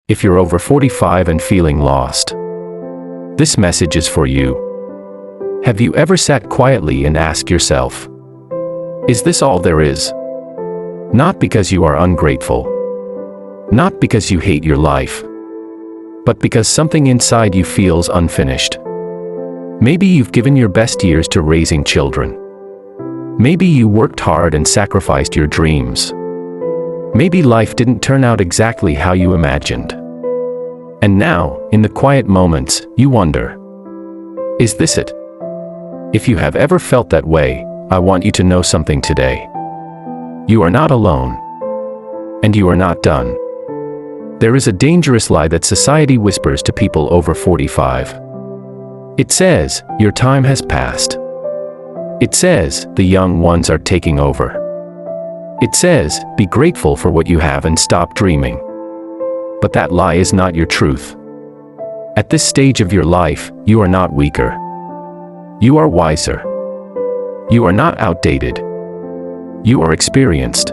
If you're over 45 and feeling lost, this message is for you. Have you ever sat quietly and asked yourself, is this all there is? Not because you are ungrateful, not because you hate your life, but because something inside you feels unfinished. Maybe you've given your best years to raising children. Maybe you worked hard and sacrificed your dreams. Maybe life didn't turn out exactly how you imagined. And now, in the quiet moments, you wonder, is this it? If you have ever felt that way, I want you to know something today. You are not alone. And you are not done. There is a dangerous lie that society whispers to people over 45. It says, your time has passed. It says, the young ones are taking over. It says, be grateful for what you have and stop dreaming. But that lie is not your truth. At this stage of your life, you are not weaker. You are wiser. You are not outdated. You are experienced.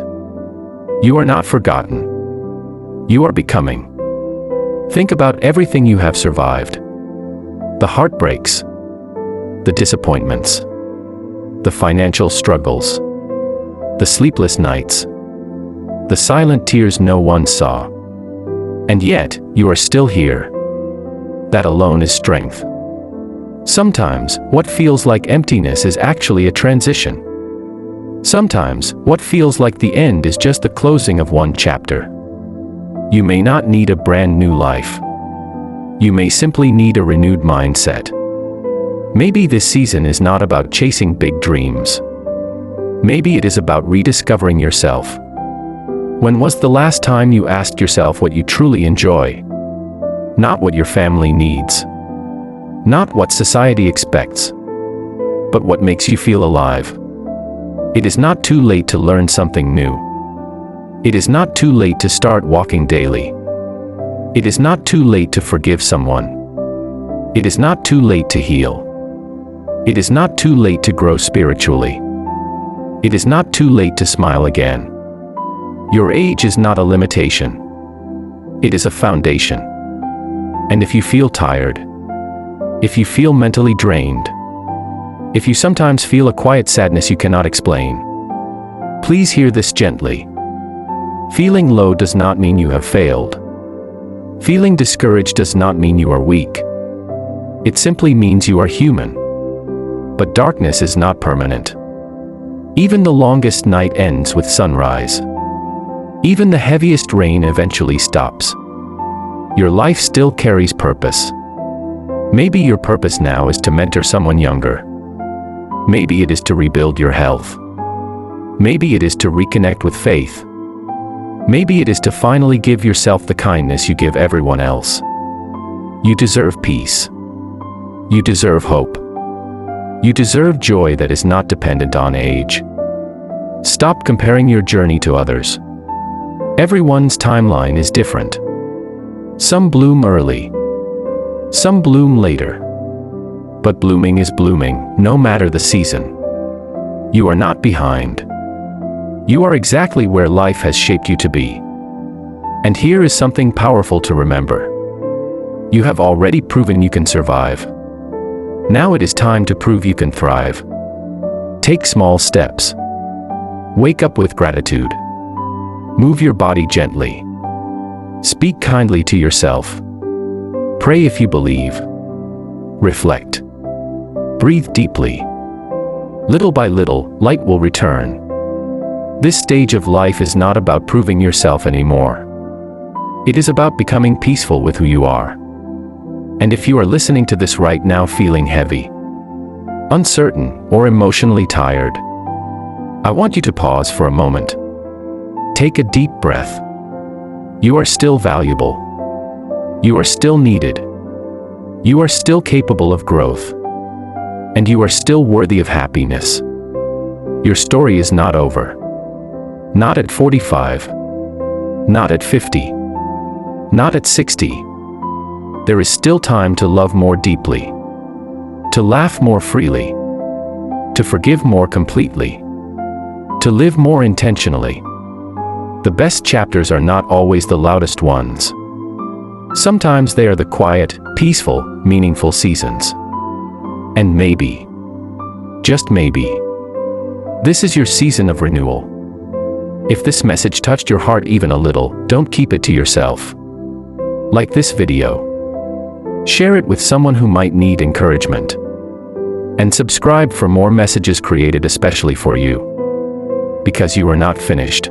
You are not forgotten. You are becoming. Think about everything you have survived. The heartbreaks, the disappointments, the financial struggles, the sleepless nights, the silent tears no one saw. And yet, you are still here. That alone is strength. Sometimes, what feels like emptiness is actually a transition. Sometimes, what feels like the end is just the closing of one chapter. You may not need a brand new life. You may simply need a renewed mindset. Maybe this season is not about chasing big dreams. Maybe it is about rediscovering yourself. When was the last time you asked yourself what you truly enjoy? Not what your family needs. Not what society expects. But what makes you feel alive. It is not too late to learn something new. It is not too late to start walking daily. It is not too late to forgive someone. It is not too late to heal. It is not too late to grow spiritually. It is not too late to smile again. Your age is not a limitation. It is a foundation. And if you feel tired, if you feel mentally drained, if you sometimes feel a quiet sadness you cannot explain, please hear this gently. Feeling low does not mean you have failed. Feeling discouraged does not mean you are weak. It simply means you are human. But darkness is not permanent. Even the longest night ends with sunrise. Even the heaviest rain eventually stops. Your life still carries purpose. Maybe your purpose now is to mentor someone younger. Maybe it is to rebuild your health. Maybe it is to reconnect with faith. Maybe it is to finally give yourself the kindness you give everyone else. You deserve peace. You deserve hope. You deserve joy that is not dependent on age. Stop comparing your journey to others. Everyone's timeline is different. Some bloom early. Some bloom later. But blooming is blooming, no matter the season. You are not behind. You are exactly where life has shaped you to be. And here is something powerful to remember. You have already proven you can survive. Now it is time to prove you can thrive. Take small steps. Wake up with gratitude. Move your body gently. Speak kindly to yourself. Pray if you believe. Reflect. Breathe deeply. Little by little, light will return. This stage of life is not about proving yourself anymore. It is about becoming peaceful with who you are. And if you are listening to this right now feeling heavy, uncertain, or emotionally tired, I want you to pause for a moment. Take a deep breath. You are still valuable. You are still needed. You are still capable of growth. And you are still worthy of happiness. Your story is not over. Not at 45. Not at 50. Not at 60. There is still time to love more deeply. To laugh more freely. To forgive more completely. To live more intentionally. The best chapters are not always the loudest ones. Sometimes they are the quiet, peaceful, meaningful seasons. And maybe, just maybe, this is your season of renewal. If this message touched your heart even a little, don't keep it to yourself. Like this video. Share it with someone who might need encouragement. And subscribe for more messages created especially for you. Because you are not finished.